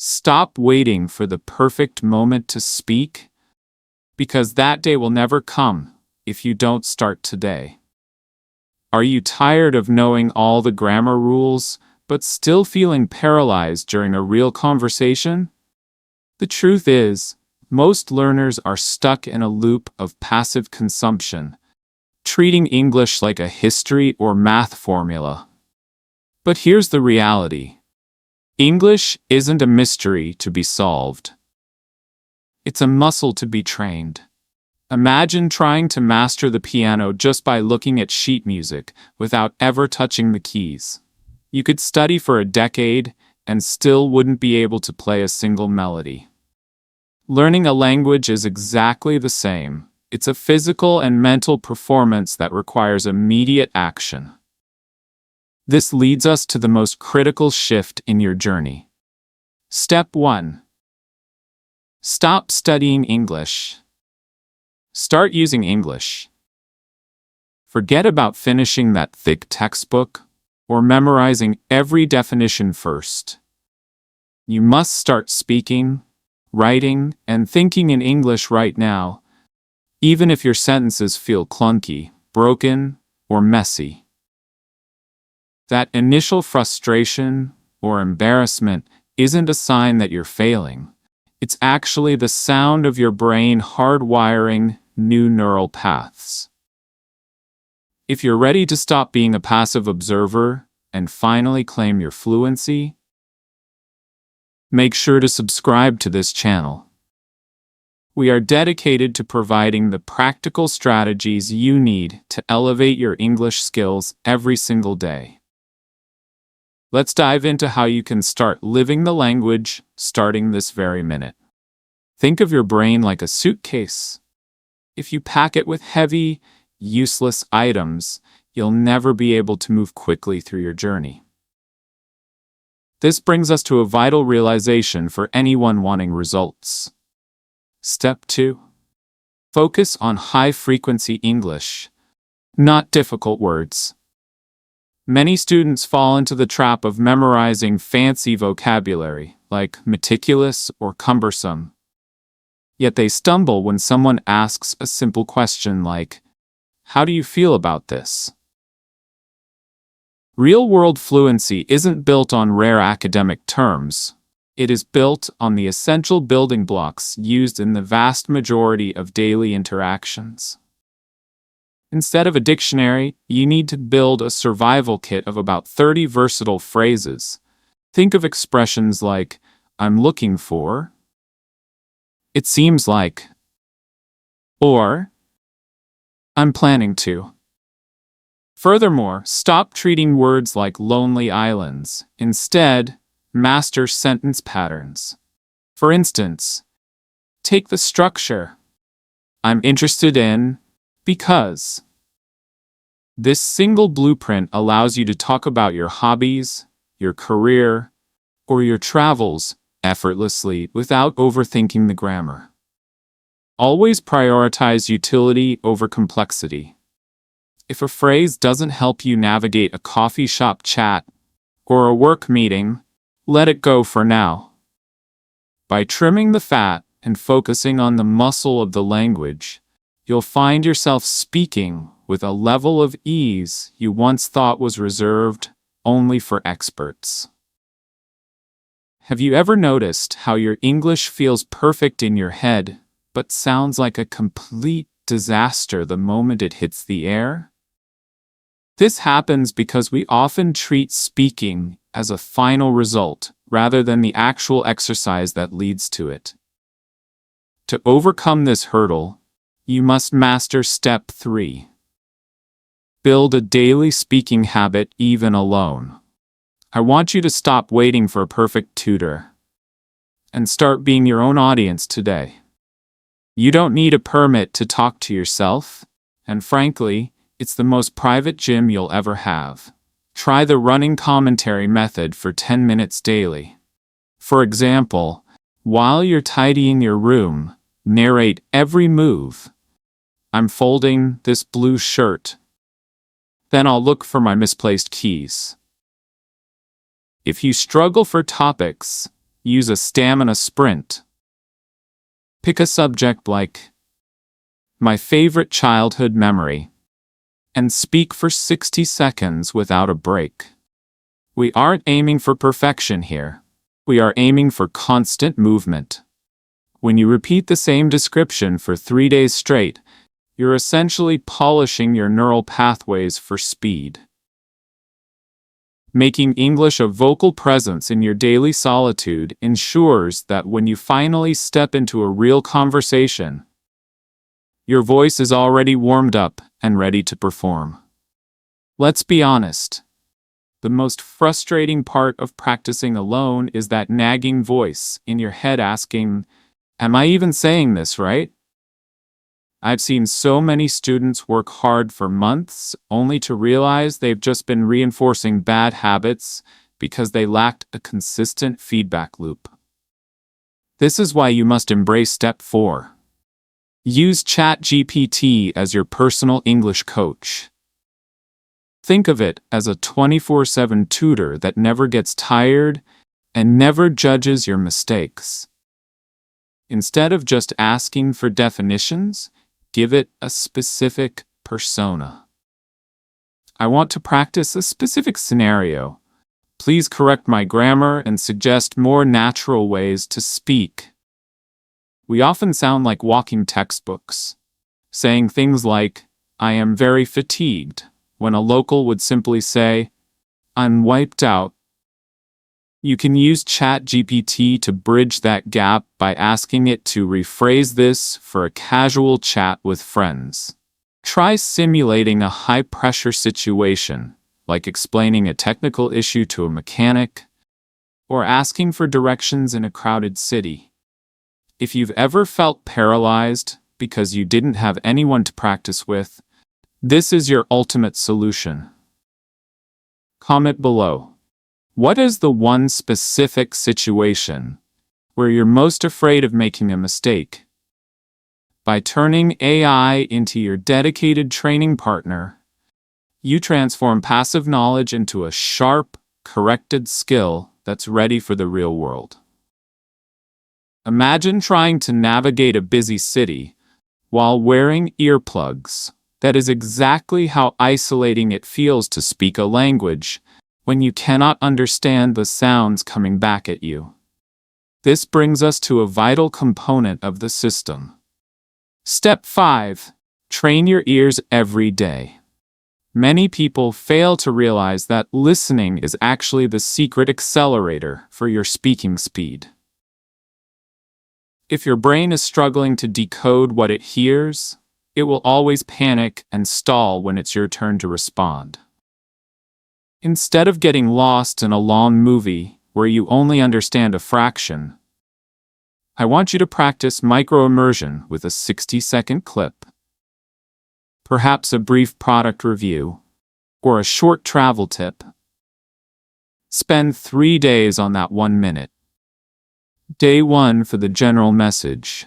Stop waiting for the perfect moment to speak, because that day will never come if you don't start today. Are you tired of knowing all the grammar rules, but still feeling paralyzed during a real conversation? The truth is, most learners are stuck in a loop of passive consumption, treating English like a history or math formula. But here's the reality. English isn't a mystery to be solved. It's a muscle to be trained. Imagine trying to master the piano just by looking at sheet music without ever touching the keys. You could study for a decade and still wouldn't be able to play a single melody. Learning a language is exactly the same. It's a physical and mental performance that requires immediate action. This leads us to the most critical shift in your journey. Step 1. Stop studying English. Start using English. Forget about finishing that thick textbook or memorizing every definition first. You must start speaking, writing, and thinking in English right now, even if your sentences feel clunky, broken, or messy. That initial frustration or embarrassment isn't a sign that you're failing. It's actually the sound of your brain hardwiring new neural paths. If you're ready to stop being a passive observer and finally claim your fluency, make sure to subscribe to this channel. We are dedicated to providing the practical strategies you need to elevate your English skills every single day. Let's dive into how you can start living the language starting this very minute. Think of your brain like a suitcase. If you pack it with heavy, useless items, you'll never be able to move quickly through your journey. This brings us to a vital realization for anyone wanting results. Step 2. Focus on high-frequency English, not difficult words. Many students fall into the trap of memorizing fancy vocabulary, like meticulous or cumbersome. Yet they stumble when someone asks a simple question like, "How do you feel about this?" Real-world fluency isn't built on rare academic terms. It is built on the essential building blocks used in the vast majority of daily interactions. Instead of a dictionary, you need to build a survival kit of about 30 versatile phrases. Think of expressions like, "I'm looking for," "It seems like," or "I'm planning to." Furthermore, stop treating words like lonely islands. Instead, master sentence patterns. For instance, take the structure. "I'm interested in because." This single blueprint allows you to talk about your hobbies, your career, or your travels effortlessly without overthinking the grammar. Always prioritize utility over complexity. If a phrase doesn't help you navigate a coffee shop chat or a work meeting, let it go for now. By trimming the fat and focusing on the muscle of the language, you'll find yourself speaking with a level of ease you once thought was reserved only for experts. Have you ever noticed how your English feels perfect in your head, but sounds like a complete disaster the moment it hits the air? This happens because we often treat speaking as a final result rather than the actual exercise that leads to it. To overcome this hurdle, you must master Step 3. Build a daily speaking habit even alone. I want you to stop waiting for a perfect tutor and start being your own audience today. You don't need a permit to talk to yourself, and frankly, it's the most private gym you'll ever have. Try the running commentary method for 10 minutes daily. For example, while you're tidying your room, narrate every move. "I'm folding this blue shirt. Then I'll look for my misplaced keys." If you struggle for topics, Use a stamina sprint. Pick a subject like my favorite childhood memory and speak for 60 seconds without a break. We aren't aiming for perfection here. We are aiming for constant movement. When you repeat the same description for 3 days straight, you're essentially polishing your neural pathways for speed. Making English a vocal presence in your daily solitude ensures that when you finally step into a real conversation, your voice is already warmed up and ready to perform. Let's be honest. The most frustrating part of practicing alone is that nagging voice in your head asking, "Am I even saying this right?" I've seen so many students work hard for months only to realize they've just been reinforcing bad habits because they lacked a consistent feedback loop. This is why you must embrace step 4. Use ChatGPT as your personal English coach. Think of it as a 24/7 tutor that never gets tired and never judges your mistakes. Instead of just asking for definitions, give it a specific persona. I want to practice a specific scenario. Please correct my grammar and suggest more natural ways to speak. We often sound like walking textbooks, saying things like, "I am very fatigued," when a local would simply say, "I'm wiped out." You can use ChatGPT to bridge that gap by asking it to rephrase this for a casual chat with friends. Try simulating a high-pressure situation, like explaining a technical issue to a mechanic, or asking for directions in a crowded city. If you've ever felt paralyzed because you didn't have anyone to practice with, this is your ultimate solution. Comment below. What is the one specific situation where you're most afraid of making a mistake? By turning AI into your dedicated training partner, you transform passive knowledge into a sharp, corrected skill that's ready for the real world. Imagine trying to navigate a busy city while wearing earplugs. That is exactly how isolating it feels to speak a language when you cannot understand the sounds coming back at you. This brings us to a vital component of the system. Step 5. Train your ears every day. Many people fail to realize that listening is actually the secret accelerator for your speaking speed. If your brain is struggling to decode what it hears, it will always panic and stall when it's your turn to respond. Instead of getting lost in a long movie where you only understand a fraction, I want you to practice micro-immersion with a 60-second clip. Perhaps a brief product review, or a short travel tip. Spend 3 days on that 1 minute. Day 1 for the general message.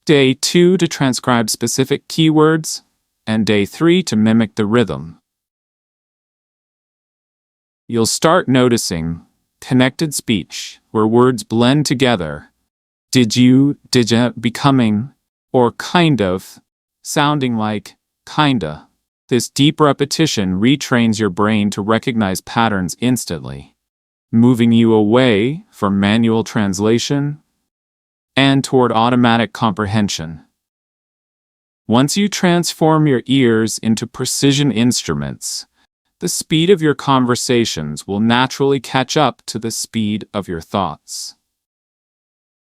Day 2 to transcribe specific keywords, and Day 3 to mimic the rhythm. You'll start noticing connected speech, where words blend together. Did you, becoming, or kind of, sounding like kinda. This deep repetition retrains your brain to recognize patterns instantly, moving you away from manual translation and toward automatic comprehension. Once you transform your ears into precision instruments, the speed of your conversations will naturally catch up to the speed of your thoughts.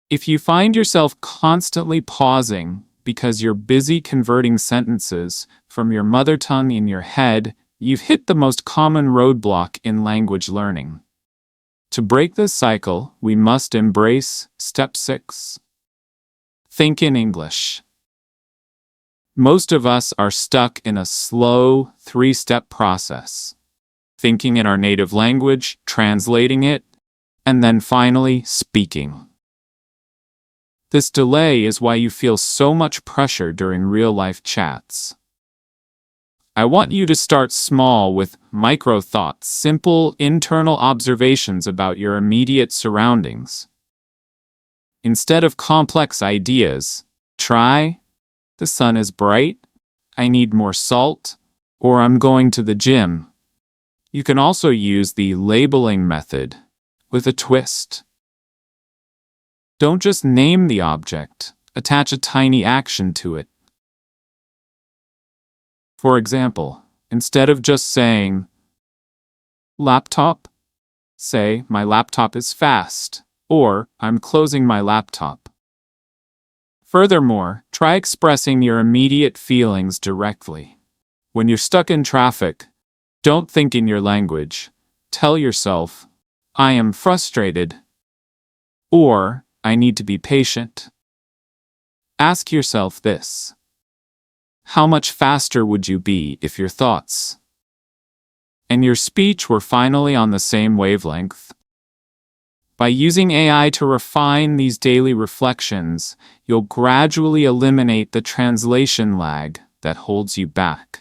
If you find yourself constantly pausing because you're busy converting sentences from your mother tongue in your head, you've hit the most common roadblock in language learning. To break this cycle, we must embrace step 6. Think in English. Most of us are stuck in a slow, 3-step process. Thinking in our native language, translating it, and then finally speaking. This delay is why you feel so much pressure during real-life chats. I want you to start small with micro thoughts, simple internal observations about your immediate surroundings. Instead of complex ideas, try, the sun is bright, I need more salt, or I'm going to the gym. You can also use the labeling method with a twist. Don't just name the object, attach a tiny action to it. For example, instead of just saying, laptop, say, my laptop is fast, or I'm closing my laptop. Furthermore, try expressing your immediate feelings directly. When you're stuck in traffic, don't think in your language. Tell yourself, I am frustrated, or I need to be patient. Ask yourself this. How much faster would you be if your thoughts and your speech were finally on the same wavelength? By using AI to refine these daily reflections, you'll gradually eliminate the translation lag that holds you back.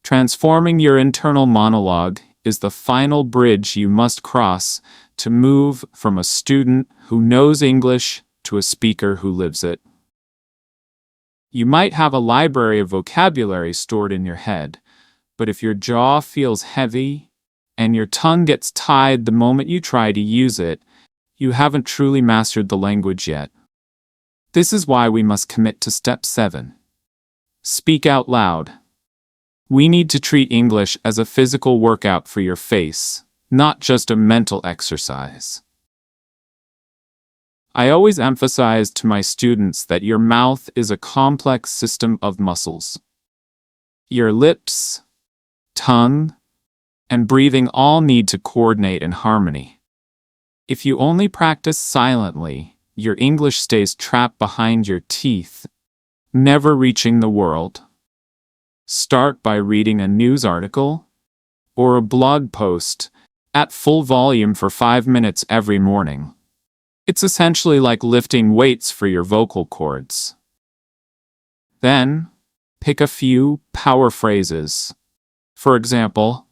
Transforming your internal monologue is the final bridge you must cross to move from a student who knows English to a speaker who lives it. You might have a library of vocabulary stored in your head, but if your jaw feels heavy and your tongue gets tied the moment you try to use it, you haven't truly mastered the language yet. This is why we must commit to step 7. Speak out loud. We need to treat English as a physical workout for your face, not just a mental exercise. I always emphasize to my students that your mouth is a complex system of muscles. Your lips, tongue, and breathing all need to coordinate in harmony. If you only practice silently, your English stays trapped behind your teeth, never reaching the world. Start by reading a news article or a blog post at full volume for 5 minutes every morning. It's essentially like lifting weights for your vocal cords. Then, pick a few power phrases. For example,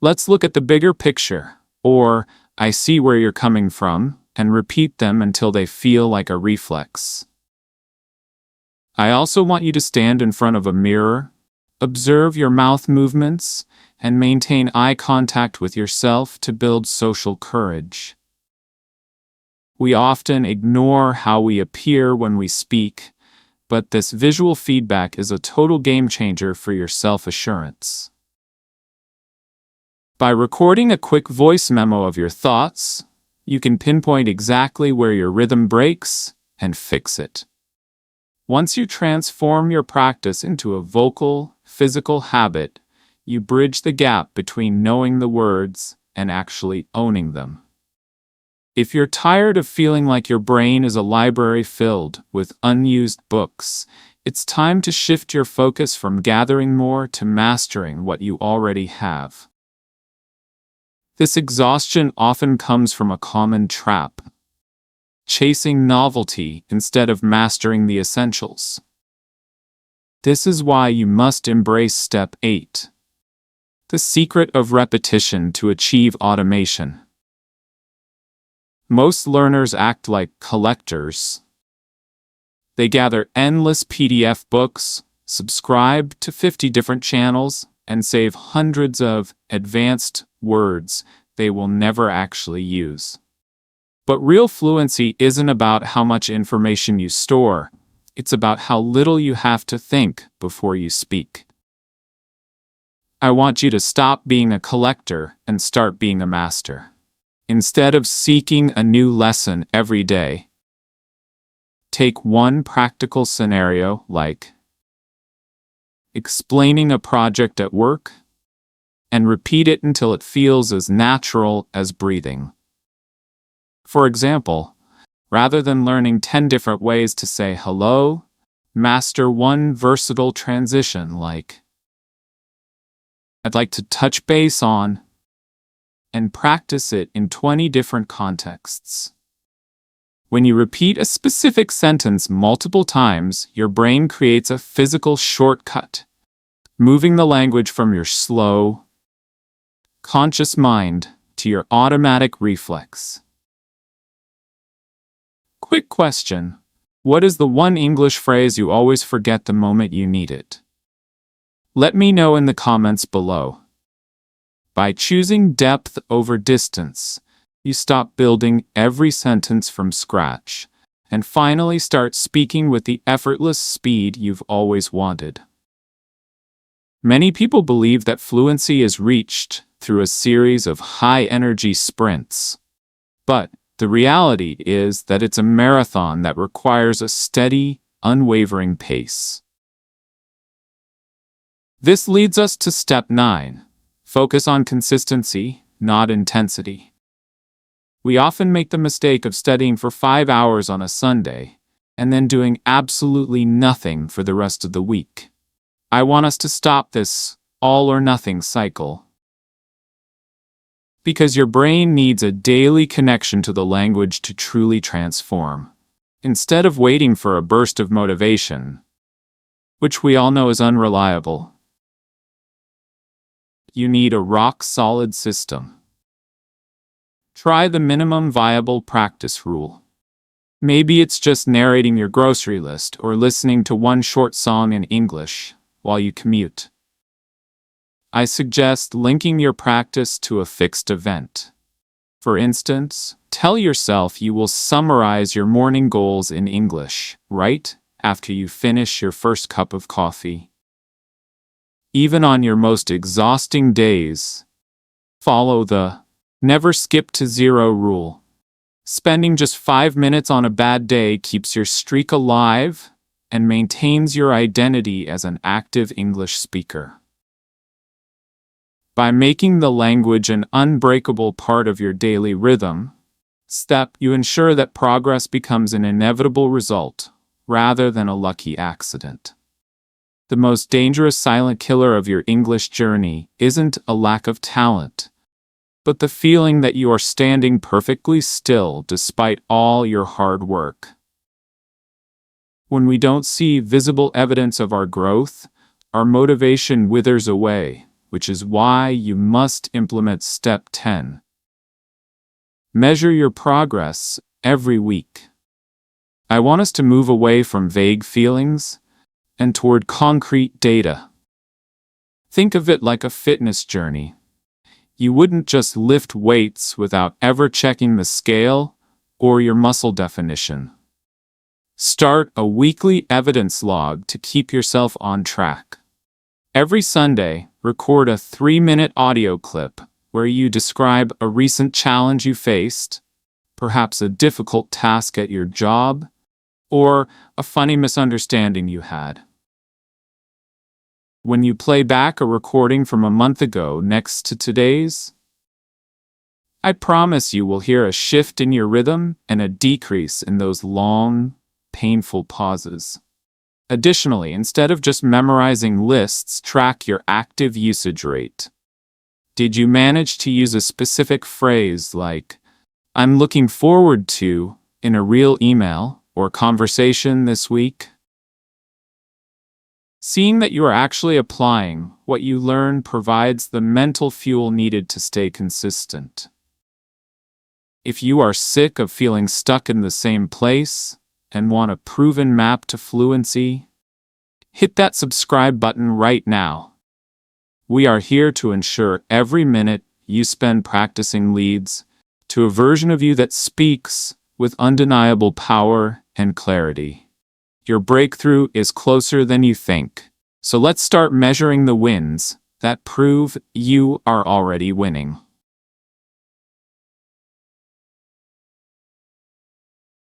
let's look at the bigger picture, or I see where you're coming from, and repeat them until they feel like a reflex. I also want you to stand in front of a mirror, observe your mouth movements, and maintain eye contact with yourself to build social courage. We often ignore how we appear when we speak, but this visual feedback is a total game changer for your self-assurance. By recording a quick voice memo of your thoughts, you can pinpoint exactly where your rhythm breaks and fix it. Once you transform your practice into a vocal, physical habit, you bridge the gap between knowing the words and actually owning them. If you're tired of feeling like your brain is a library filled with unused books, it's time to shift your focus from gathering more to mastering what you already have. This exhaustion often comes from a common trap: chasing novelty instead of mastering the essentials. This is why you must embrace step 8, the secret of repetition to achieve automation. Most learners act like collectors. They gather endless PDF books, subscribe to 50 different channels, and save hundreds of advanced words they will never actually use. But real fluency isn't about how much information you store. It's about how little you have to think before you speak. I want you to stop being a collector and start being a master. Instead of seeking a new lesson every day, take one practical scenario like explaining a project at work and repeat it until it feels as natural as breathing. For example, rather than learning 10 different ways to say hello, master one versatile transition like I'd like to touch base on, and practice it in 20 different contexts. When you repeat a specific sentence multiple times, your brain creates a physical shortcut. moving the language from your slow, conscious mind to your automatic reflex. Quick question. What is the one English phrase you always forget the moment you need it? Let me know in the comments below. By choosing depth over distance, you stop building every sentence from scratch and finally start speaking with the effortless speed you've always wanted. Many people believe that fluency is reached through a series of high-energy sprints. But the reality is that it's a marathon that requires a steady, unwavering pace. This leads us to step 9. Focus on consistency, not intensity. We often make the mistake of studying for 5 hours on a Sunday and then doing absolutely nothing for the rest of the week. I want us to stop this all-or-nothing cycle. Because your brain needs a daily connection to the language to truly transform. Instead of waiting for a burst of motivation, which we all know is unreliable, you need a rock-solid system. Try the minimum viable practice rule. Maybe it's just narrating your grocery list or listening to one short song in English while you commute. I suggest linking your practice to a fixed event. For instance, tell yourself you will summarize your morning goals in English right after you finish your first cup of coffee. Even on your most exhausting days, follow the never skip to zero rule. Spending just 5 minutes on a bad day keeps your streak alive and maintains your identity as an active English speaker. By making the language an unbreakable part of your daily rhythm, you ensure that progress becomes an inevitable result rather than a lucky accident. The most dangerous silent killer of your English journey isn't a lack of talent, but the feeling that you are standing perfectly still despite all your hard work. When we don't see visible evidence of our growth, our motivation withers away, which is why you must implement Step 10. Measure your progress every week. I want us to move away from vague feelings and toward concrete data. Think of it like a fitness journey. You wouldn't just lift weights without ever checking the scale or your muscle definition. Start a weekly evidence log to keep yourself on track. Every Sunday, record a 3-minute audio clip where you describe a recent challenge you faced, perhaps a difficult task at your job, or a funny misunderstanding you had. When you play back a recording from a month ago next to today's, I promise you will hear a shift in your rhythm and a decrease in those long, painful pauses. Additionally, instead of just memorizing lists, track your active usage rate. Did you manage to use a specific phrase like, "I'm looking forward to," in a real email or conversation this week? Seeing that you are actually applying what you learn provides the mental fuel needed to stay consistent. If you are sick of feeling stuck in the same place and want a proven map to fluency, hit that subscribe button right now. We are here to ensure every minute you spend practicing leads to a version of you that speaks with undeniable power and clarity. Your breakthrough is closer than you think. So let's start measuring the wins that prove you are already winning.